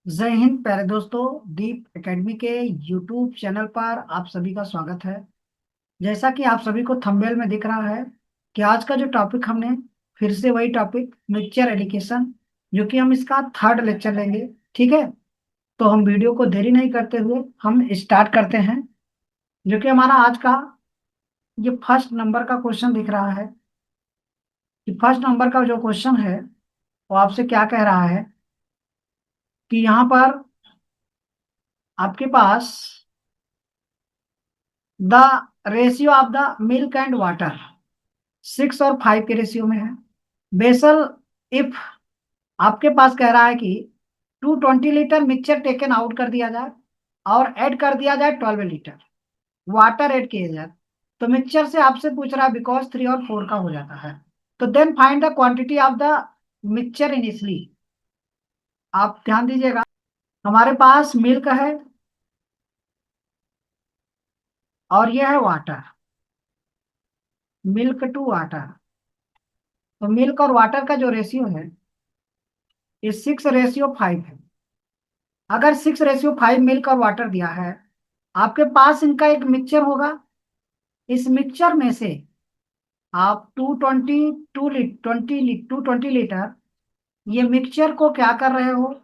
जय हिंद प्यारे दोस्तों। दीप एकेडमी के यूट्यूब चैनल पर आप सभी का स्वागत है। जैसा कि आप सभी को थंबनेल में दिख रहा है कि आज का जो टॉपिक हमने फिर से वही टॉपिक मिक्सचर एडिशन, जो कि हम इसका थर्ड लेक्चर लेंगे। ठीक है, तो हम वीडियो को देरी नहीं करते हुए हम स्टार्ट करते हैं। जो कि हमारा आज का ये फर्स्ट नंबर का क्वेश्चन दिख रहा है कि फर्स्ट नंबर का जो क्वेश्चन है वो आपसे क्या कह रहा है कि यहाँ पर आपके पास the ratio of the milk and water 6 और 5 के रेशियो में है। बेसल इफ आपके पास कह रहा है कि 220 लीटर मिक्सचर टेकन आउट कर दिया जाए और ऐड कर दिया जाए 12 लीटर वाटर ऐड किया जाए, तो मिक्सचर से आपसे पूछ रहा है बिकॉज 3 और 4 का हो जाता है। तो then find the quantity of the mixture initially. आप ध्यान दीजिएगा, हमारे पास मिल्क है और यह है वाटर, मिल्क टू वाटर। तो मिल्क और वाटर का जो रेशियो है ये 6:5 है। अगर 6:5 मिल्क और वाटर दिया है, आपके पास इनका एक मिक्सचर होगा। इस मिक्सचर में से आप 220 लीटर ये मिक्सचर को क्या कर रहे हो,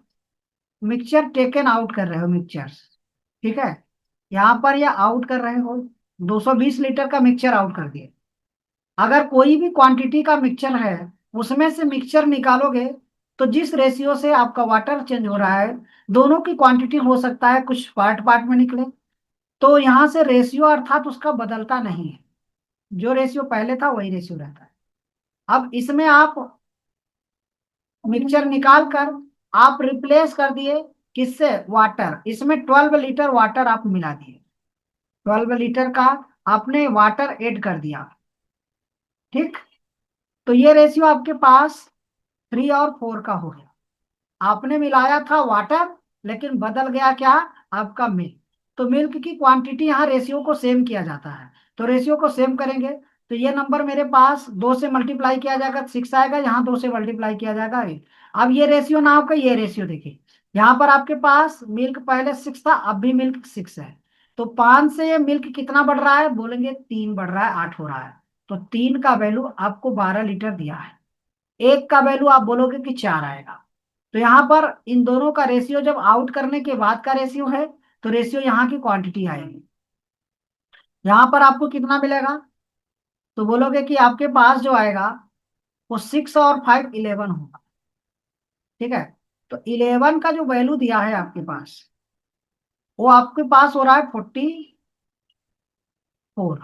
मिक्सचर टेकन आउट कर रहे हो मिक्सचर। ठीक है, यहाँ पर ये आउट कर रहे हो, 220 लीटर का मिक्सचर आउट कर दिए। अगर कोई भी क्वांटिटी का मिक्सचर है उसमें से मिक्सचर निकालोगे, तो जिस रेशियो से आपका वाटर चेंज हो रहा है दोनों की क्वांटिटी हो सकता है कुछ पार्ट पार्ट में निकले। तो यहाँ से रेशियो अर्थात उसका बदलता नहीं है, जो रेशियो पहले था वही रेशियो रहता है। अब इसमें आप मिक्सचर निकाल कर आप रिप्लेस कर दिए किससे, वाटर। इसमें 12 लीटर वाटर आप मिला दिए, 12 लीटर का आपने वाटर ऐड कर दिया। ठीक, तो ये रेशियो आपके पास 3 और 4 का हो गया। आपने मिलाया था वाटर, लेकिन बदल गया क्या, आपका मिल्क। तो मिल्क की क्वांटिटी यहाँ रेशियो को सेम किया जाता है। तो रेशियो को सेम करेंगे तो ये नंबर मेरे पास 2 से मल्टीप्लाई किया जाएगा 6 आएगा, यहाँ 2 से मल्टीप्लाई किया जाएगा 8। अब ये रेशियो ना होगा, ये रेशियो देखिए, यहाँ पर आपके पास मिल्क पहले 6 था, अब भी मिल्क 6 है। तो 5 से ये मिल्क कितना बढ़ रहा है, बोलेंगे 3 बढ़ रहा है, 8 हो रहा है। तो 3 का वैल्यू आपको 12 लीटर दिया है। एक का वैल्यू आप बोलोगे कि 4 आएगा। तो यहाँ पर इन दोनों का रेशियो जब आउट करने के बाद का रेशियो है, तो रेशियो यहाँ की क्वांटिटी आएगी। यहाँ पर आपको कितना मिलेगा, तो बोलोगे कि आपके पास जो आएगा वो 6 और 5 11 होगा। ठीक है, तो 11 का जो वैल्यू दिया है आपके पास वो आपके पास हो रहा है 44।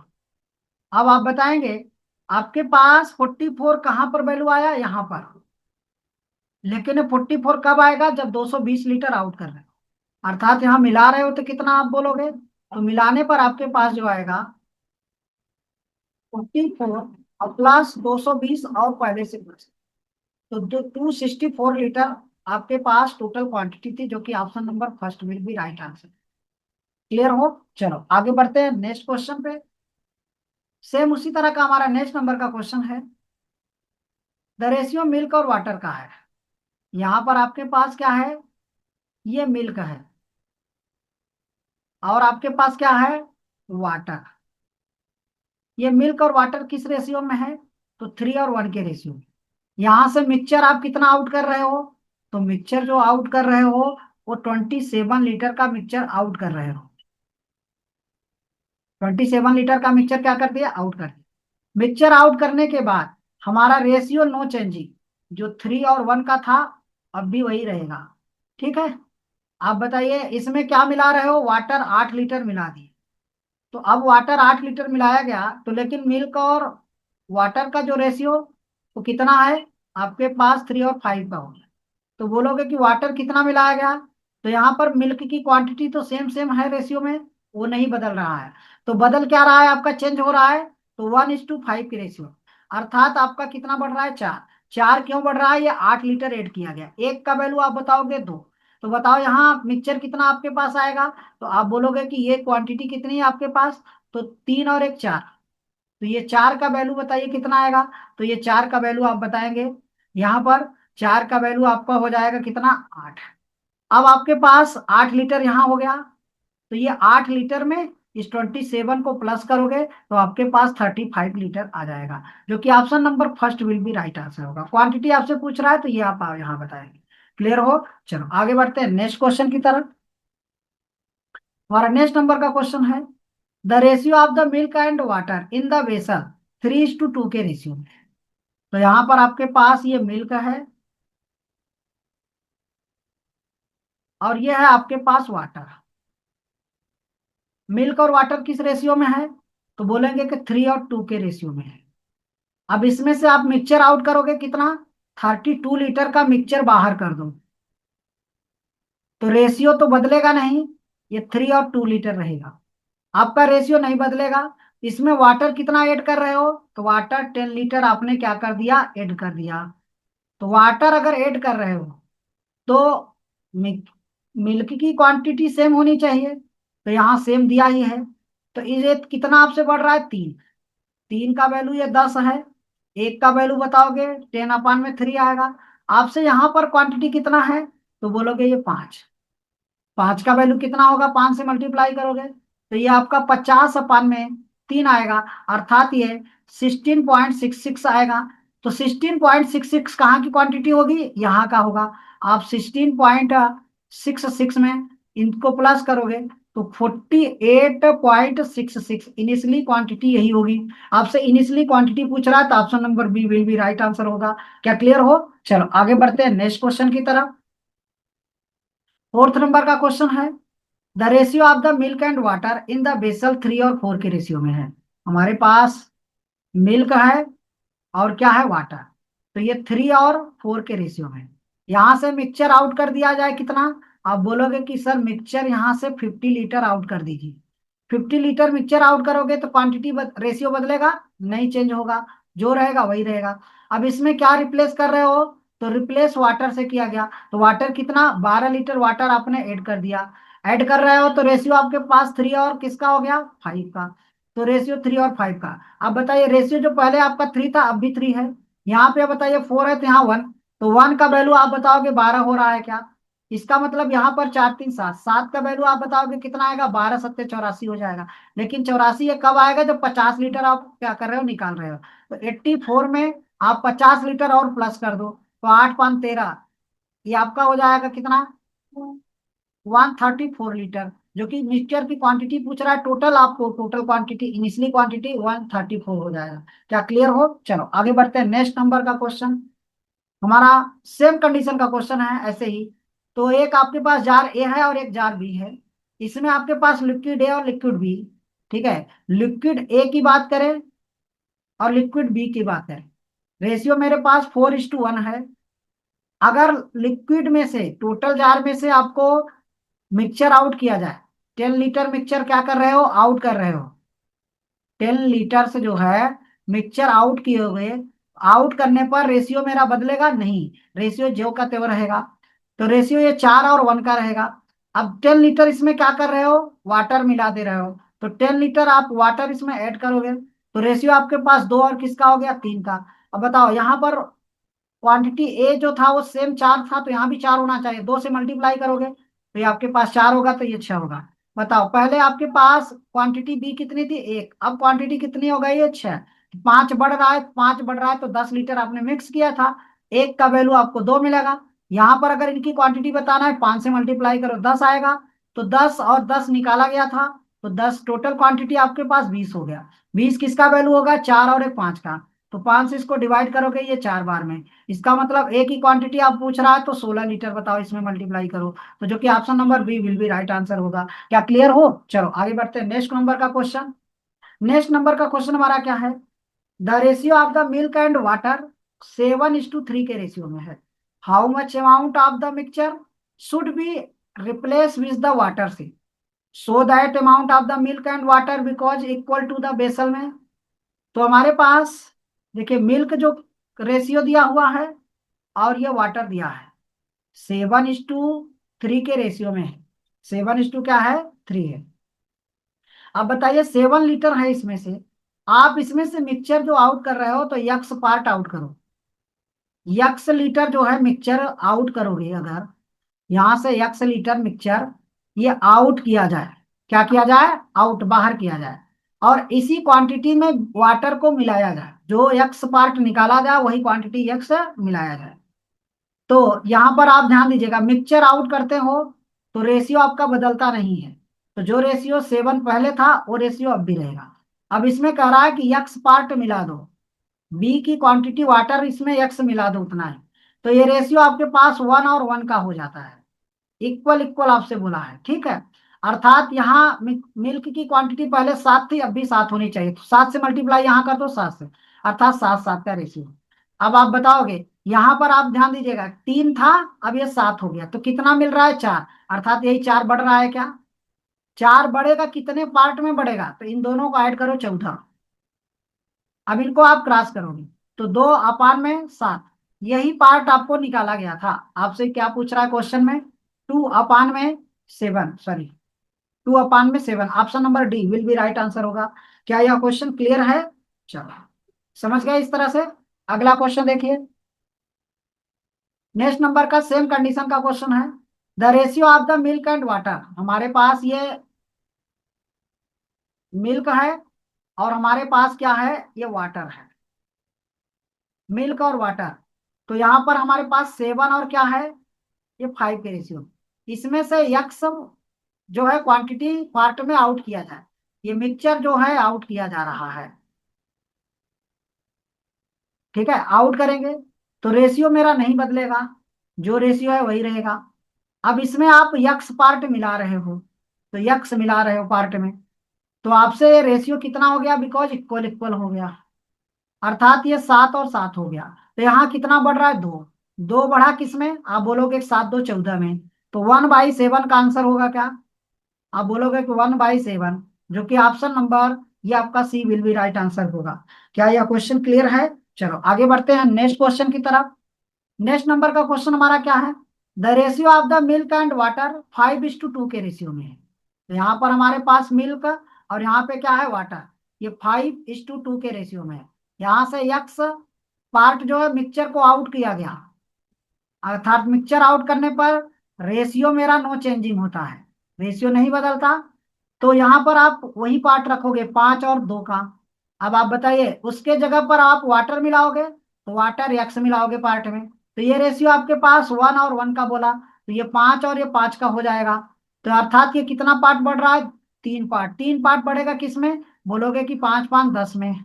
अब आप बताएंगे आपके पास 44 कहाँ पर वैल्यू आया, यहाँ पर। लेकिन ये 44 कब आएगा, जब 220 लीटर आउट कर रहे हो, अर्थात यहाँ मिला रहे हो तो कितना आप बोलोगे। तो मिलाने पर आपके पास जो आएगा 44 और प्लस 220 और पहले से प्लस, तो 264 लीटर आपके पास टोटल क्वांटिटी थी, जो कि option number first will be right answer. Clear हो, चलो आगे बढ़ते हैं नेक्स्ट क्वेश्चन पे। सेम उसी तरह का हमारा नेक्स्ट नंबर का क्वेश्चन है, द रेशियो मिल्क और वाटर का है। यहाँ पर आपके पास क्या है, ये मिल्क है और आपके पास क्या है, वाटर। ये मिल्क और वाटर किस रेशियो में है, तो 3 और 1 के रेशियो में। यहां से मिक्सचर आप कितना आउट कर रहे हो, तो मिक्सचर जो आउट कर रहे हो वो 27 लीटर का मिक्सचर आउट कर रहे हो। 27 लीटर का मिक्सचर क्या कर दिया, आउट कर दिया। मिक्सचर आउट करने के बाद हमारा रेशियो नो चेंजिंग, जो 3 और 1 का था अब भी वही रहेगा। ठीक है, आप बताइए इसमें क्या मिला रहे हो, वाटर 8 लीटर मिला दिए। तो अब वाटर 8 लीटर मिलाया गया, तो लेकिन मिल्क और वाटर का जो रेशियो वो कितना है, आपके पास 3 और 5 का हो गया। तो बोलोगे कि वाटर कितना मिलाया गया, तो यहाँ पर मिल्क की क्वांटिटी तो सेम सेम है रेशियो में, वो नहीं बदल रहा है। तो बदल क्या रहा है, आपका चेंज हो रहा है, तो 1:5 की रेशियो। अर्थात आपका कितना बढ़ रहा है, 4। 4 क्यों बढ़ रहा है, ये 8 लीटर ऐड किया गया, एक का वैल्यू आप बताओगे 2। तो बताओ यहाँ मिक्सचर कितना आपके पास आएगा, तो आप बोलोगे कि ये क्वांटिटी कितनी है आपके पास, तो 3 और 1 4। तो ये 4 का वैल्यू बताइए कितना आएगा, तो ये 4 का वैल्यू आप बताएंगे, यहाँ पर 4 का वैल्यू आपका हो जाएगा कितना, 8। अब आपके पास 8 लीटर यहाँ हो गया, तो ये 8 लीटर में इस 27 को प्लस करोगे तो आपके पास 35 लीटर आ जाएगा, जो कि option number first will be right answer होगा। क्वांटिटी आपसे पूछ रहा है तो ये आप यहाँ बताएंगे। क्लियर हो? चलो आगे बढ़ते हैं नेक्स्ट क्वेश्चन की तरफ। हमारा नेक्स्ट नंबर का क्वेश्चन है, the ratio of the milk and water in the vessel 3:2 के रेशियो में। तो यहाँ पर आपके पास ये मिल्क है और ये है आपके पास वाटर। मिल्क और वाटर किस रेशियो में है? तो बोलेंगे कि 3:2 के रेशियो में है। अब इसमें से आप मिक्सचर आउट करोगे कितना? 32 लीटर का मिक्सचर बाहर कर दो, तो रेशियो तो बदलेगा नहीं, ये 3 और 2 लीटर रहेगा। आपका रेशियो नहीं बदलेगा। इसमें वाटर कितना ऐड कर रहे हो? तो वाटर 10 लीटर आपने क्या कर दिया? ऐड कर दिया। तो वाटर अगर ऐड कर रहे हो तो मिल्क मिल्क की क्वांटिटी सेम होनी चाहिए, तो यहाँ सेम दिया ही है। तो ये कितना आपसे बढ़ रहा है? 3। 3 का वैल्यू ये 10 है। एक का वैल्यू बताओगे 10/3 आएगा। आपसे यहाँ पर क्वांटिटी कितना है? तो बोलोगे ये 5। 5 का वैल्यू कितना होगा? 5 से मल्टीप्लाई करोगे तो ये आपका 50/3 आएगा, अर्थात ये 16.66 आएगा। तो 16.66 कहाँ की क्वांटिटी होगी? यहाँ का होगा। आप 16.66 में इनको प्लस करोगे तो 48.66 इनिशियली क्वांटिटी यही होगी। आपसे इनिशियली क्वांटिटी पूछ रहा है तो option number B will be right answer होगा। क्या क्लियर हो? चलो आगे बढ़ते हैं नेक्स्ट क्वेश्चन की तरफ। फोर्थ नंबर का क्वेश्चन है, the ratio of the milk and water in the vessel 3 और 4 के रेशियो में है। हमारे पास मिल्क है और क्या है? वाटर। तो ये 3 और 4 के रेशियो में। यहां से मिक्सचर आउट कर दिया जाए कितना? आप बोलोगे कि सर मिक्सचर यहां से 50 लीटर आउट कर दीजिए। 50 लीटर मिक्सचर आउट करोगे तो क्वांटिटी रेशियो बदलेगा नहीं, चेंज होगा, जो रहेगा वही रहेगा। अब इसमें क्या रिप्लेस कर रहे हो? तो रिप्लेस वाटर से किया गया। तो वाटर कितना? 12 लीटर वाटर आपने ऐड कर दिया। ऐड कर रहे हो तो रेशियो आपके पास 3 और किसका हो गया? 5 का। तो रेशियो 3 और 5 का। अब बताइए रेशियो जो पहले आपका 3 था अब भी 3 है। यहाँ पे बताइए 4 है तो यहाँ 1। तो 1 का वैल्यू आप बताओगे 12 हो रहा है क्या? इसका मतलब यहाँ पर 4 3 7, 7 का वैल्यू आप बताओगे कितना आएगा? 12 7 84 हो जाएगा। लेकिन 84 ये कब आएगा? जब 50 लीटर आप क्या कर रहे हो? निकाल रहे हो। तो 84 में आप 50 लीटर और प्लस कर दो तो 8 5 13, ये आपका हो जाएगा कितना? 134 लीटर, जो कि मिक्सचर की क्वांटिटी पूछ रहा है। टोटल आपको टोटल क्वांटिटी इनिशियली क्वांटिटी 134 हो जाएगा। क्या क्लियर हो? चलो आगे बढ़ते हैं नेक्स्ट नंबर का क्वेश्चन। हमारा सेम कंडीशन का क्वेश्चन है ऐसे ही। तो एक आपके पास जार ए है और एक जार बी है। इसमें आपके पास लिक्विड ए और लिक्विड बी। ठीक है, लिक्विड ए की बात करें और लिक्विड बी की बात करें, रेशियो मेरे पास 4:1 है। अगर लिक्विड में से टोटल जार में से आपको मिक्सचर आउट किया जाए, 10 लीटर मिक्सचर क्या कर रहे हो? आउट कर रहे हो। 10 लीटर से जो है मिक्सचर आउट किए हुए, आउट करने पर रेशियो मेरा बदलेगा नहीं, रेशियो जो का त्यों रहेगा। तो रेशियो ये 4 और 1 का रहेगा। अब 10 लीटर इसमें क्या कर रहे हो? वाटर मिला दे रहे हो। तो 10 लीटर आप वाटर इसमें ऐड करोगे तो रेशियो आपके पास 2 और किसका हो गया? 3 का। अब बताओ यहाँ पर क्वांटिटी ए जो था वो सेम 4 था तो यहाँ भी 4 होना चाहिए। 2 से मल्टीप्लाई करोगे तो ये आपके पास 4 होगा तो ये 6 होगा। बताओ पहले आपके पास क्वांटिटी बी कितनी थी? 1। अब क्वांटिटी कितनी हो गई है? 6। 5 बढ़ रहा है, 5 बढ़ रहा है तो 10 लीटर आपने मिक्स किया था, एक का वैल्यू आपको 2 मिलेगा। यहाँ पर अगर इनकी क्वांटिटी बताना है 5 से मल्टीप्लाई करो 10 आएगा। तो 10 और 10 निकाला गया था तो 10 टोटल क्वांटिटी आपके पास 20 हो गया। 20 किसका वैल्यू होगा? 4 और एक 5 का। तो 5 से इसको डिवाइड करोगे ये 4 बार में। इसका मतलब एक ही क्वांटिटी आप पूछ रहा है तो 16 लीटर बताओ इसमें मल्टीप्लाई करो, तो जो कि option number B will be right answer होगा। क्या क्लियर हो? चलो आगे बढ़ते हैं नेक्स्ट नंबर का क्वेश्चन। नेक्स्ट नंबर का क्वेश्चन हमारा क्या है, the ratio of the milk and water 7:3 के रेशियो में है। How much amount of the mixture should be replace with the water से so that amount of the milk and water because equal to the vessel में। तो हमारे पास देखिए milk जो ratio दिया हुआ है और ये वाटर दिया है, 7:3 के रेशियो में है। 7:, क्या है? 3 है। अब बताइए 7 लीटर है इसमें से, आप इसमें से मिक्सचर जो आउट कर रहे हो तो यक्स पार्ट आउट करो। यक्स लीटर जो है मिक्सचर आउट करोगे अगर यहां से x लीटर मिक्सचर ये आउट किया जाए। क्या किया जाए? आउट, बाहर किया जाए। और इसी क्वांटिटी में वाटर को मिलाया जाए। जो x पार्ट निकाला जाए वही क्वांटिटी x मिलाया जाए। तो यहां पर आप ध्यान दीजिएगा, मिक्सचर आउट करते हो तो रेशियो आपका बदलता नहीं है। तो जो रेशियो 7 पहले था वो रेशियो अब भी रहेगा। अब इसमें कह रहा है कि x पार्ट मिला दो, बी की क्वांटिटी वाटर इसमें x मिला दो, उतना है। तो ये रेशियो आपके पास 1 और 1 का हो जाता है। इक्वल इक्वल आपसे बोला है, ठीक है। अर्थात यहाँ मिल्क की क्वांटिटी पहले 7 थी, अब भी 7 होनी चाहिए। तो 7 से मल्टीप्लाई यहाँ कर दो 7 से, अर्थात 7 7 का रेशियो। अब आप बताओगे, यहाँ पर आप ध्यान दीजिएगा, 3 था, अब ये 7 हो गया, तो कितना मिल रहा है? 4। अर्थात यही 4 बढ़ रहा है क्या? 4 बढ़ेगा, कितने पार्ट में बढ़ेगा? तो इन दोनों को ऐड करो, 14। अब इनको आप क्रॉस करोगे तो 2/7। यही पार्ट आपको निकाला गया था। आपसे क्या पूछ रहा है क्वेश्चन में? 2/7, sorry, 2/7। Option number D will be right answer होगा। क्या यह क्वेश्चन क्लियर है? चलो, समझ गए इस तरह से। अगला क्वेश्चन देखिए। नेक्स्ट नंबर का सेम कंडीशन का क्वेश्चन है। The ratio of the milk and water. हमारे पास ये मिल्क है और हमारे पास क्या है? ये वाटर है। मिल्क और वाटर। तो यहाँ पर हमारे पास 7 और क्या है? ये 5 के रेशियो। इसमें से यक्स जो है क्वांटिटी पार्ट में आउट किया जाए। ये मिक्सचर जो है आउट किया जा रहा है। ठीक है, आउट करेंगे तो रेशियो मेरा नहीं बदलेगा, जो रेशियो है वही रहेगा। अब इसमें आप यक्स पार्ट मिला रहे हो, तो यक्स मिला रहे हो पार्ट में, तो आपसे ये रेशियो कितना हो गया? बिकॉज इक्वल इक्वल हो गया, अर्थात ये 7 और 7 हो गया। तो यहाँ कितना बढ़ रहा है? 2। 2 बढ़ा किसमें? आप बोलोगे 7 2 14 में। तो 1/7 का आंसर होगा क्या? आप बोलोगे कि 1/7, जो कि ऑप्शन नंबर ये आपका सी विल बी राइट आंसर होगा। क्या यह क्वेश्चन क्लियर है? चलो आगे बढ़ते हैं नेक्स्ट क्वेश्चन की तरफ। नेक्स्ट नंबर का क्वेश्चन हमारा क्या है? The ratio of the milk and water 5:2 के रेशियो में है। तो यहाँ पर हमारे पास मिल्क और यहाँ पे क्या है? वाटर। ये 5:2 के रेशियो में है। यहाँ से यक्स पार्ट जो है मिक्सचर को आउट किया गया, अर्थात मिक्सचर आउट करने पर रेशियो मेरा नो चेंजिंग होता है, रेशियो नहीं बदलता। तो यहाँ पर आप वही पार्ट रखोगे 5 और 2 का। अब आप बताइए, उसके जगह पर आप वाटर मिलाओगे तो वाटर एक्स मिलाओगे पार्ट में, तो ये रेशियो आपके पास 1 और 1 का बोला, तो ये 5 और ये 5 का हो जाएगा। तो अर्थात ये कितना पार्ट बढ़ रहा है? 3 पार्ट। 3 पार्ट बढ़ेगा किसमें? बोलोगे कि 5 5 10 में।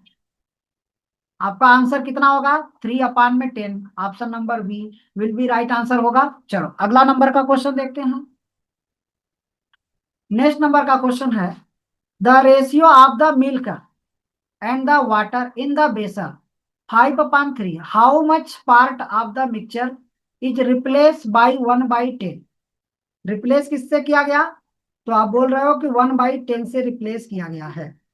आपका आंसर कितना होगा? 3/10। Option number B will be right answer होगा। चलो अगला नंबर का क्वेश्चन देखते हैं। नेक्स्ट नंबर का क्वेश्चन है, the ratio of the milk and the water in the बेसन 5/3, how much part of the mixture is replace by 1/10। Replace किससे किया गया? तो आप बोल रहे हो कि 1/10 से रिप्लेस किया गया है।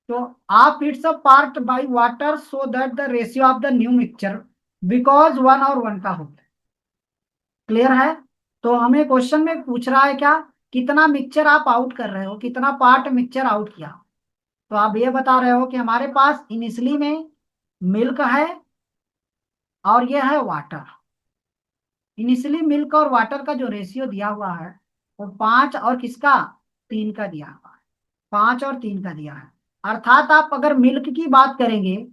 तो आप it's a part by water so that the ratio of the new mixture because 1 और 1 का होता है। क्लियर है? तो हमें क्वेश्चन में पूछ रहा है क्या? कितना मिक्सचर आप आउट कर रहे हो, कितना पार्ट मिक्सचर आउट किया। तो आप ये बता रहे हो कि हमारे पास इनिशियली में मिल्क है और ये है वाटर। इनिशियली मिल्क और वाटर का जो रेशियो दिया हुआ है वो 5 और किसका? 3 का दिया हुआ है। 5 और 3 का दिया है। अर्थात आप अगर मिल्क की बात करेंगे,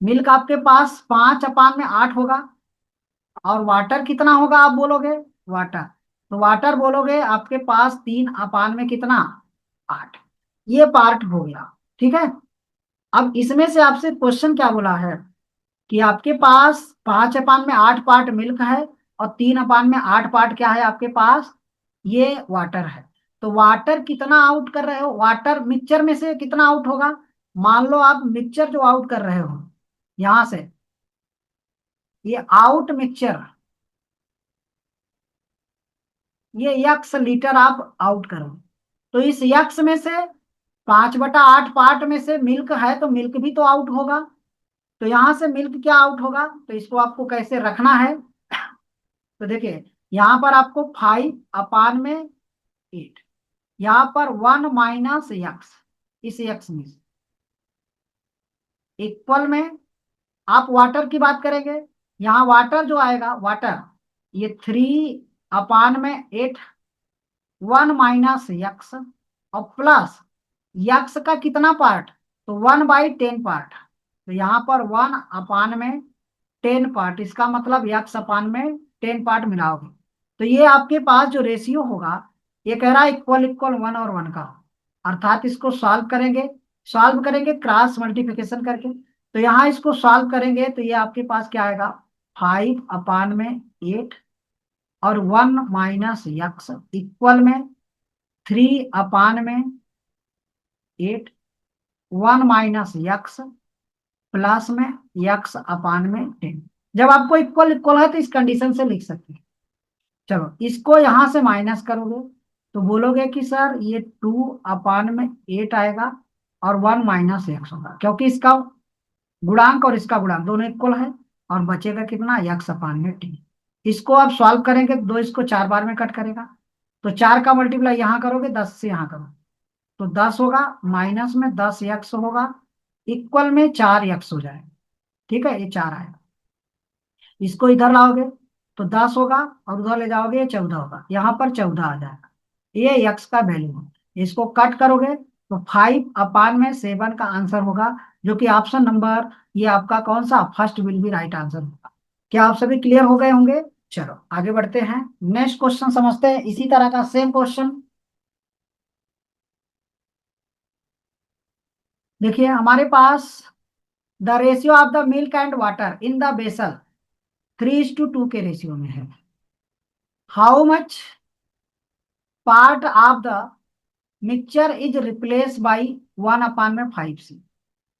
मिल्क आपके पास 5/8 होगा, और वाटर कितना होगा आप बोलोगे? वाटर, तो वाटर बोलोगे आपके पास 3/, में कितना? 8। ये पार्ट हो गया, ठीक है। अब इसमें से आपसे क्वेश्चन क्या बोला है कि आपके पास 5/8 पार्ट मिल्क है और 3/8 पार्ट क्या है आपके पास? ये वाटर है। तो वाटर कितना आउट कर रहे हो? वाटर मिक्सचर में से कितना आउट होगा? मान लो आप मिक्सचर जो आउट कर रहे हो यहां से, ये आउट मिक्सचर, ये यक्स लीटर आप आउट करो। तो इस यक्स में से 5/8 पार्ट में से मिल्क है तो मिल्क भी तो आउट होगा। तो यहां से मिल्क क्या आउट होगा? तो इसको आपको कैसे रखना है? तो देखिए, यहाँ पर आपको 5/8, यहाँ पर 1 - यक्स, इस यक्स में इक्वल में आप वाटर की बात करेंगे। यहाँ वाटर जो आएगा, वाटर ये 3/8, 1 - x और प्लस यक्स का कितना पार्ट, तो 1/10 पार्ट। तो यहाँ पर 1/10 पार्ट, इसका मतलब यक्स/10 पार्ट मिलाओगे। तो ये आपके पास जो रेशियो होगा, ये कह रहा है इक्वल इक्वल 1 और 1 का, अर्थात इसको सॉल्व करेंगे क्रॉस मल्टीप्लिकेशन करके। तो यहाँ इसको सॉल्व करेंगे तो ये आपके पास क्या आएगा, 5/8 और 1 - x इक्वल में 3/8, 1 - x प्लस में x/10। जब आपको इक्वल इक्वल है तो इस कंडीशन से लिख सकते हैं। चलो इसको यहां से माइनस करोगे तो बोलोगे कि सर ये 2/8 आएगा और 1 - x होगा, क्योंकि इसका गुणांक और इसका गुणांक दोनों इक्वल है। और बचेगा कितना, x/10। इसको आप सॉल्व करेंगे तो 2 इसको 4 बार में कट करेगा। तो 4 का मल्टीप्लाई यहाँ करोगे, 10 से यहाँ करोगे तो 10 होगा, माइनस में 10x होगा, इक्वल में 4x हो जाएगा। ठीक है, ये 4 आएगा। इसको इधर लाओगे तो 10 होगा और उधर ले जाओगे ये 14 होगा, यहाँ पर 14 आ जाएगा। ये यक्स का वैल्यू है। इसको कट करोगे तो 5/7 का आंसर होगा, जो कि ऑप्शन नंबर, ये आपका कौन सा first will be right answer होगा। क्या आप सभी क्लियर हो गए होंगे? चलो आगे बढ़ते हैं, नेक्स्ट क्वेश्चन समझते हैं, इसी तरह का सेम क्वेश्चन। देखिए हमारे पास the ratio of the milk and water in the vessel 3:2 के रेशियो में है। How much part of the mixture is replace by 1/5c।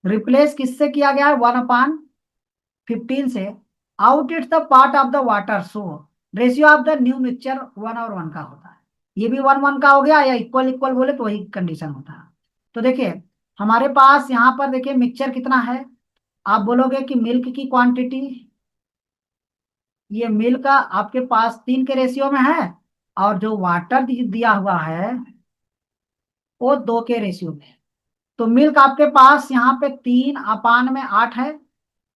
Replace किससे किया गया है, 1/15 से। Out it's the part of the water, so ratio of the new mixture 1 और 1 का होता है। ये भी 1 1 का हो गया, या इक्वल इक्वल बोले तो वही कंडीशन होता है। तो देखिए हमारे पास यहाँ पर देखिए मिक्सचर कितना है, आप बोलोगे कि मिल्क की क्वांटिटी, ये मिल्क आपके पास 3 के रेशियो में है, और जो वाटर दिया हुआ है वो 2 के रेशियो में है। तो मिल्क आपके पास यहाँ पे 3/8 है,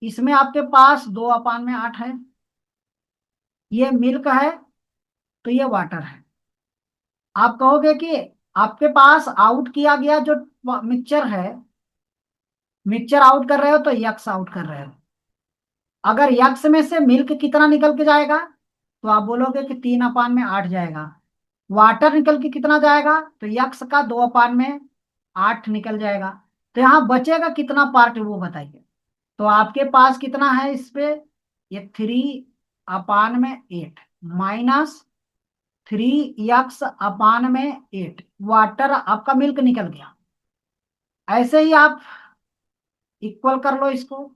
इसमें आपके पास 2/8 है। ये मिल्क है तो ये वाटर है। आप कहोगे कि आपके पास आउट किया गया जो मिक्सचर है, मिक्सचर आउट कर रहे हो तो यक्स आउट कर रहे हो। अगर यक्स में से मिल्क कितना निकल के जाएगा, तो आप बोलोगे कि 3/8 जाएगा। वाटर निकल के कितना जाएगा, तो यक्स का 2/8 निकल जाएगा। तो यहाँ बचेगा कितना पार्ट वो बताइए। तो आपके पास कितना है इस पे, ये 3/8 माइनस 3x/8, वाटर आपका मिल्क निकल गया। ऐसे ही आप इक्वल कर लो इसको।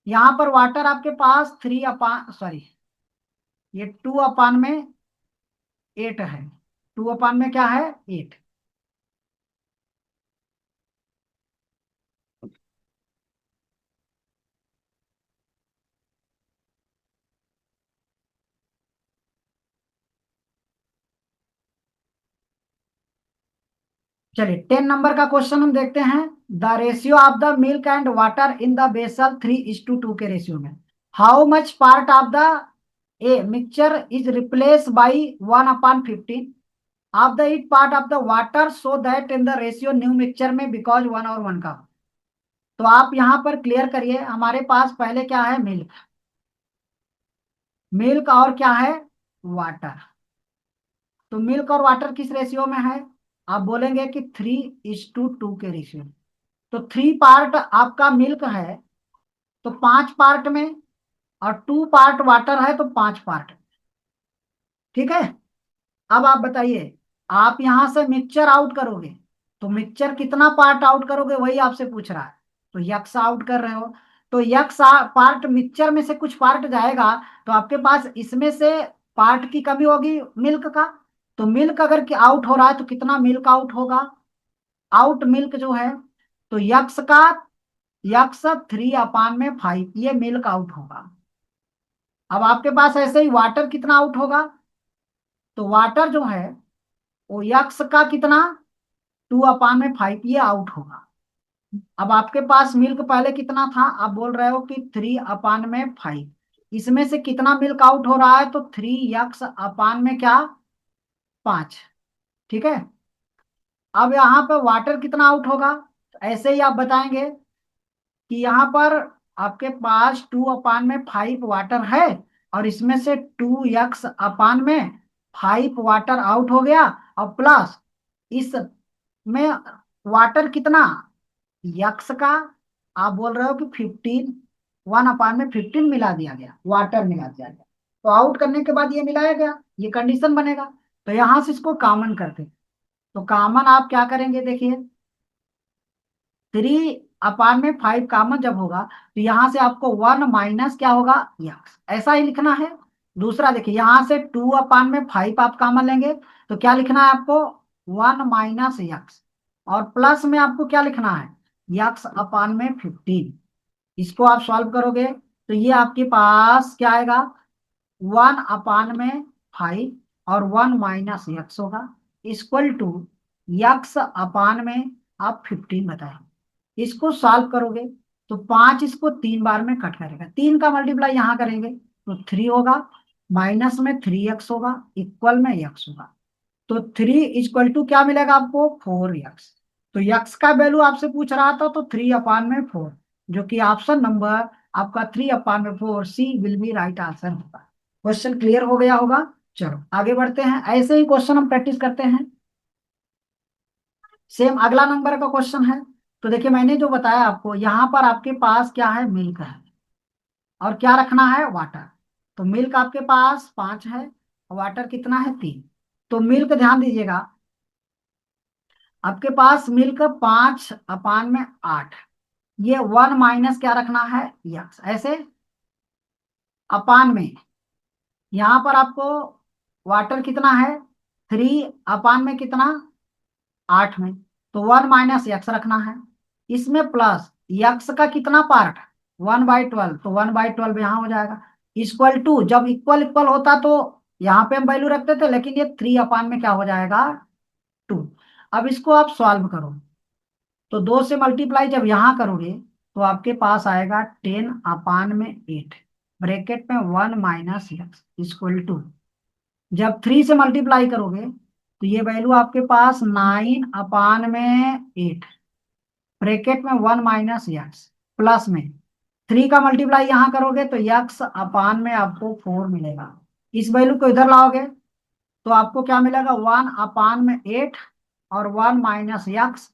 यहाँ पर वाटर आपके पास 3/, ये 2/8 है। 2/में क्या है, 8। चलिए 10 नंबर का क्वेश्चन हम देखते हैं। The ratio of the milk and water in the vessel 3:2 के रेशियो में, how much part of the a mixture is replace by 1/15 of the it part of the water, so that in the ratio new mixture में because 1 और 1 का। तो आप यहाँ पर clear करिए, हमारे पास पहले क्या है, मिल्क, मिल्क और क्या है, वाटर। तो मिल्क और वाटर किस रेशियो में है, आप बोलेंगे कि 3:2 के रेशियो। तो 3 पार्ट आपका मिल्क है तो 5 पार्ट में, और 2 पार्ट वाटर है तो 5 पार्ट। ठीक है, अब आप बताइए, आप यहां से मिक्सचर आउट करोगे तो मिक्सचर कितना पार्ट आउट करोगे, वही आपसे पूछ रहा है। तो यक्स आउट कर रहे हो, तो पार्ट मिक्सचर में से कुछ पार्ट जाएगा, तो आपके पास इसमें से पार्ट की कमी होगी मिल्क का। तो मिल्क अगर आउट हो रहा है तो कितना मिल्क आउट होगा, आउट मिल्क जो है, तो यक्स 3/5 ये मिल्क आउट होगा। अब आपके पास ऐसे ही वाटर कितना आउट होगा, तो वाटर जो है वो यक्स का कितना, 2/5 ये आउट होगा। अब आपके पास मिल्क पहले कितना था, आप बोल रहे हो कि 3/5, इसमें से कितना मिल्क आउट हो रहा है, तो 3x अपान में क्या, 5। ठीक है। अब यहाँ पे वाटर कितना आउट होगा, तो ऐसे ही आप बताएंगे कि यहाँ पर आपके पास 2/5 वाटर है, और इसमें से 2x/5 वाटर आउट हो गया, और प्लस इस में वाटर कितना, यक्स का, आप बोल रहे हो कि 15, 1/15 मिला दिया गया, वाटर मिला दिया गया, तो आउट करने के बाद ये मिलाया गया, ये कंडीशन बनेगा। तो यहां से इसको कॉमन करते हैं। तो कॉमन आप क्या करेंगे, देखिए 3/5 कॉमन जब होगा, तो यहां से आपको 1 माइनस क्या होगा, यक्स, ऐसा ही लिखना है। दूसरा देखिए, यहां से 2/5 आप कॉमन लेंगे, तो क्या लिखना है आपको, 1 - यक्स, और प्लस में आपको क्या लिखना है, यक्स/15। इसको आप सॉल्व करोगे तो ये आपके पास क्या आएगा, 1/5 और 1 - यक्स होगा, इक्वल टू यक्स/15 बताएंगे। इसको सॉल्व करोगे तो 5 इसको 3 बार में कट करेगा, 3 का मल्टीप्लाई यहां करेंगे तो 3 होगा, माइनस में 3x होगा, इक्वल में यक्स होगा। तो 3 = क्या मिलेगा आपको, 4x। तो यक्स का वैल्यू आपसे पूछ रहा था, तो 3/4, जो कि ऑप्शन नंबर आपका 3/4 सी विल बी राइट आंसर होगा। क्वेश्चन क्लियर हो गया होगा। चलो आगे बढ़ते हैं, ऐसे ही क्वेश्चन हम प्रैक्टिस करते हैं। सेम अगला नंबर का क्वेश्चन है। तो देखिए, मैंने जो बताया आपको, यहाँ पर आपके पास क्या है, मिल्क है, और क्या रखना है, वाटर। तो मिल्क आपके पास 5 है, वाटर कितना है, 3। तो मिल्क ध्यान दीजिएगा, आपके पास मिल्क 5/8, ये 1 माइनस क्या रखना है, यक्स, ऐसे अपान में, यहाँ पर आपको वाटर कितना है, 3 अपान में कितना, 8 में, तो 1 - यक्स रखना है। इसमें प्लस यक्स का कितना पार्ट, 1/12, तो 1/12 यहाँ हो जाएगा, इक्वल टू, जब इक्वल इक्वल होता तो यहाँ पे हम वैल्यू रखते थे, लेकिन ये 3 अपान में क्या हो जाएगा, 2। अब इसको आप सॉल्व करो, तो 2 से मल्टीप्लाई जब यहाँ करोगे तो आपके पास आएगा 10/8, ब्रैकेट में 1 - यक्स इक्वल टू, जब 3 से मल्टीप्लाई करोगे तो ये वैल्यू आपके पास 9/8, ब्रैकेट में 1 - यक्स, प्लस में 3 का मल्टीप्लाई यहाँ करोगे तो यक्स/, में आपको 4 मिलेगा। इस वैल्यू को इधर लाओगे तो आपको क्या मिलेगा, 1/8 और 1 - यक्स,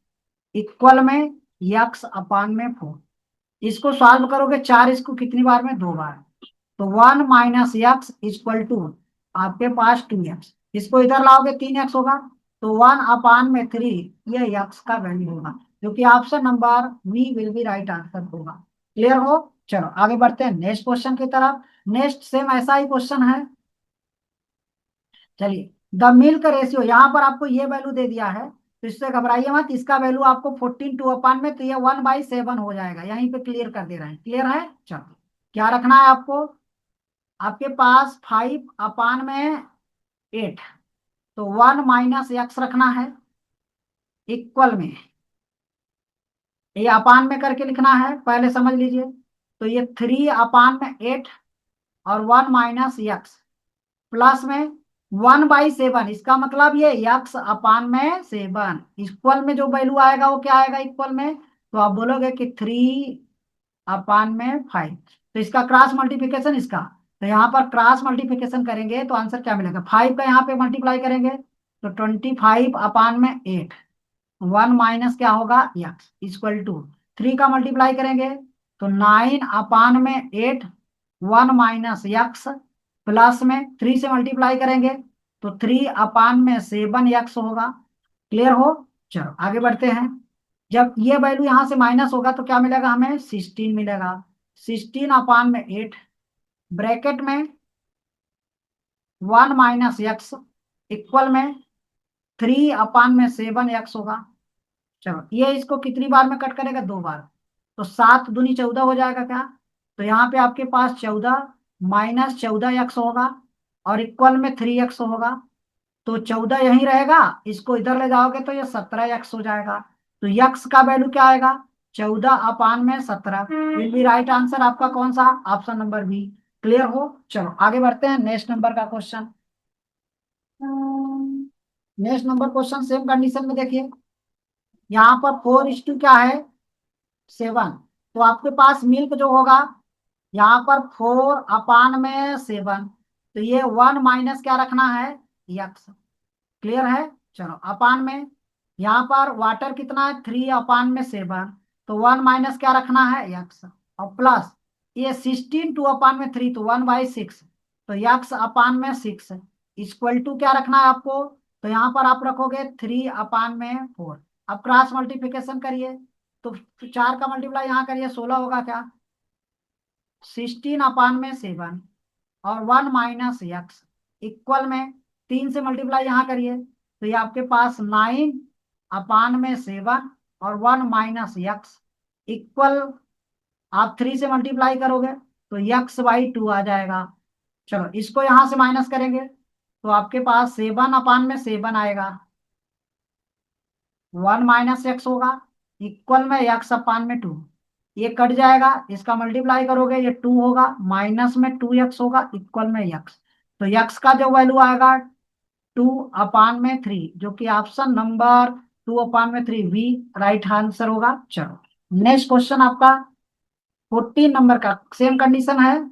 इक्वल में यक्स/4। इसको सॉल्व करोगे, 4 इसको कितनी बार में, 2 बार, तो 1 - यक्स इक्वल टू आपके पास 2x, इसको इधर लाओगे 3x होगा, तो 1/3 ये यक्स का वैल्यू होगा, जो कि option number B will be right answer होगा। क्लियर हो। चलो आगे बढ़ते हैं नेक्स्ट क्वेश्चन की तरफ। नेक्स्ट सेम ऐसा ही क्वेश्चन है। चलिए, द मिल्क रेशियो, यहाँ पर आपको ये वैल्यू दे दिया है, तो इससे घबराइए मत, इसका वैल्यू आपको 14 2/, में, तो ये 1/7 हो जाएगा, यहीं पे क्लियर कर दे रहे हैं। क्लियर है। चलो, क्या रखना है आपको, आपके पास 5/8, तो 1 - यक्स रखना है, इक्वल में, ये अपान में करके लिखना है, पहले समझ लीजिए। तो ये 3/8 और 1 - यक्स, प्लस में 1/7, इसका मतलब ये यक्स/7, इक्वल में जो वैल्यू आएगा वो क्या आएगा, इक्वल में, तो आप बोलोगे कि 3/5, तो इसका क्रॉस मल्टीप्लिकेशन इसका, तो यहाँ पर क्रॉस मल्टीप्लिकेशन करेंगे तो आंसर क्या मिलेगा, 5 का यहाँ पे मल्टीप्लाई करेंगे तो 25/8, 1 माइनस क्या होगा, यक्स, इक्वल टू 3 का मल्टीप्लाई करेंगे तो 9/8, 1 - यक्स, प्लस में 3 से मल्टीप्लाई करेंगे तो 3/7 यक्स होगा। क्लियर हो। चलो आगे बढ़ते हैं। जब ये वैल्यू यहां से माइनस होगा तो क्या मिलेगा हमें, 16 मिलेगा, 16/8, ब्रैकेट में 1 - यक्स, इक्वल में 3/7 यक्स होगा। चलो, ये इसको कितनी बार में कट करेगा, 2 बार, तो 7 दूनी 14 हो जाएगा क्या, तो यहाँ पे आपके पास 14 -14 यक्स होगा, और इक्वल में 3x होगा, तो 14 यहीं रहेगा, इसको इधर ले जाओगे तो ये 17 यक्स हो जाएगा। तो यक्स का वैल्यू क्या आएगा, 14/17 विल बी राइट आंसर आपका कौन सा, ऑप्शन नंबर बी क्लियर हो? चलो आगे बढ़ते हैं नेक्स्ट नंबर का question. Next number question same condition में देखिए, यहाँ पर 4:2 क्या है, 7। तो आपके पास मिल्क जो होगा, यहाँ पर 4/7, तो ये 1 माइनस क्या रखना है, यक्स। क्लियर है? चलो अपान में, यहाँ पर वाटर कितना है, 3/7, तो 1 माइनस क्या रखना है, यक्स। और प्लस ये 16 2/3, तो 1/6, तो यक्स अपान में 6 इक्वल टू क्या रखना है आपको, तो यहाँ पर आप रखोगे 3/4। अब क्रॉस मल्टीप्लिकेशन करिए, तो 4 का मल्टीप्लाई यहाँ करिए, 16 होगा क्या, 16/7 और 1 माइनस यक्स इक्वल में 3 से मल्टीप्लाई यहाँ करिए, तो ये आपके पास 9/7 और 1 माइनस यक्स इक्वल, आप 3 से मल्टीप्लाई करोगे तो x/2 आ जाएगा। चलो इसको यहां से माइनस करेंगे, तो आपके पास 7/7 आएगा, 1 माइनस एक्स होगा इक्वल में x/2। ये कट जाएगा, इसका मल्टीप्लाई करोगे ये 2 होगा, माइनस में 2x होगा इक्वल में x। तो x का जो वैल्यू आएगा 2/3, जो कि option number 2/3 B right answer होगा। चलो नेक्स्ट क्वेश्चन आपका 14 नंबर का सेम कंडीशन है।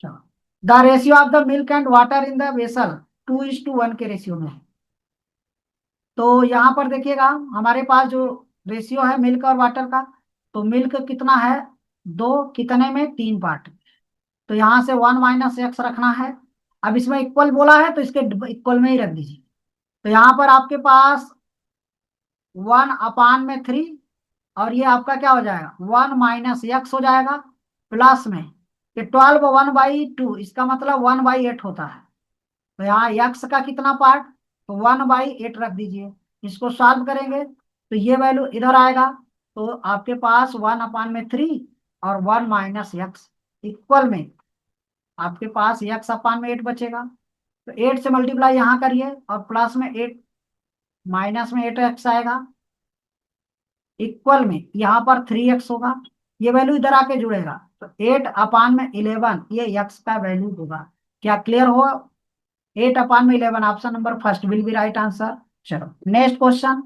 चलो, the ratio of the milk and water in the vessel 2:1 के रेशियो में है। तो यहाँ पर देखिएगा, हमारे पास जो रेशियो है मिल्क और वाटर का, तो मिल्क कितना है, 2, कितने में, 3 पार्ट। तो यहाँ से 1 माइनस एक्स रखना है। अब इसमें इक्वल बोला है तो इसके इक्वल में ही रख दीजिए। तो यहाँ पर आपके पास 1/3, और ये आपका क्या हो जाएगा, 1 माइनस एक्स हो जाएगा, प्लस में ये 12 1/2, इसका मतलब 1/8 होता है। तो यहाँ एक्स का कितना पार्ट, तो 1/8 रख दीजिए। इसको सॉल्व करेंगे तो ये वैल्यू इधर आएगा, तो आपके पास 1/3 और 1 माइनस एक्स इक्वल में आपके पास x/8 बचेगा। तो 8 से मल्टीप्लाई यहाँ करिए और प्लस में 8, माइनस में 8x आएगा इक्वल में यहाँ पर 3x होगा। ये वैल्यू इधर आके जुड़ेगा, तो 8/11 ये x का वैल्यू होगा। क्या क्लियर हो? 8/11 option number first will be right answer. चलो नेक्स्ट क्वेश्चन